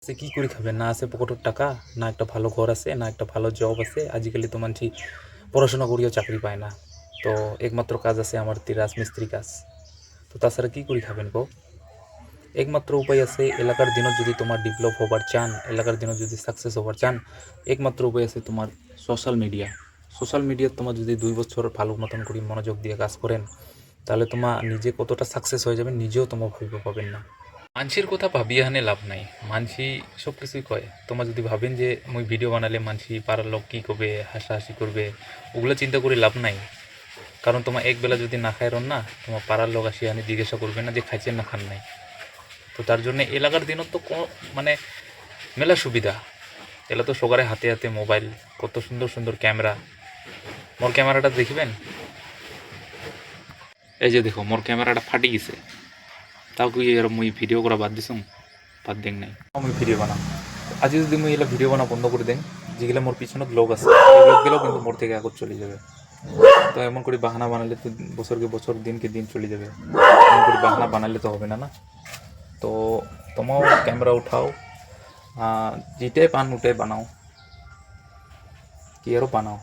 সে কি করে খাবে? না আছে পকেটের টাকা, না একটা ভালো ঘর আছে, না একটা ভালো জব আছে। আজকালি তো মানছি পড়াশোনা করিও চাকরি পায় না। তো একমাত্র কাজ আছে আমার রাজমিস্ত্রি কাজ। তো তাছাড়া কি করে খাবেন কও? একমাত্র উপায় আছে এলাকার দিনত যদি তোমার ডেভেলপ হবার চান, এলাকার দিনত যদি সাকসেস হবার চান, একমাত্র উপায় আছে তোমার সোশ্যাল মিডিয়া। সোশ্যাল মিডিয়াত তোমার যদি 2 বছর ভালো মতন করে মনোযোগ দিয়ে কাজ করেন, তাহলে তোমার নিজে কতটা সাকসেস হয়ে যাবেন নিজেও তোমার ভাবিব পাবেন না। মানসির কথা ভাবিয়া হানে লাভ নাই। মানসি সব কিছুই কয়। তোমার যদি ভাবেন যে মুই ভিডিও বানালে মানসি পাড়ার লোক কী করবে, হাসাহাসি করবে, ওগুলো চিন্তা করে লাভ নাই। কারণ তোমার একবেলা যদি না খায় রন না, তোমার পাড়ার লোক আসি আনি জিজ্ঞাসা করবে না যে খাইছেন না খান নাই। তো তার জন্য এলাকার দিনত তো মানে মেলা সুবিধা। এলা তো সকারে হাতে হাতে মোবাইল, কত সুন্দর সুন্দর ক্যামেরা। মোর ক্যামেরাটা দেখবেন, এই যে দেখো মোর ক্যামেরাটা ফাটি গেছে, তাও কি এর মুই ভিডিও করা বাদ দিছুম? বাদ দেন নাই, মুই ভিডিও বানাম। আজ যদি মুই এলা ভিডিও বানা বন্ধ করে দেন, যেগুলো মোর পিছনত লোক আছে এই লোকগুলোও কিন্তু মোর থেকে আগত চলে যাবে। তো এমন করে বাহানা বানালে তো বছরকে বছর দিনকে দিন চলে যাবে। এমন করে বাহানা বানালে তো হবে না না। তো তোমরাও ক্যামেরা উঠাও, যেটাই পান ওটাই বানাও, কি আরও বানাও।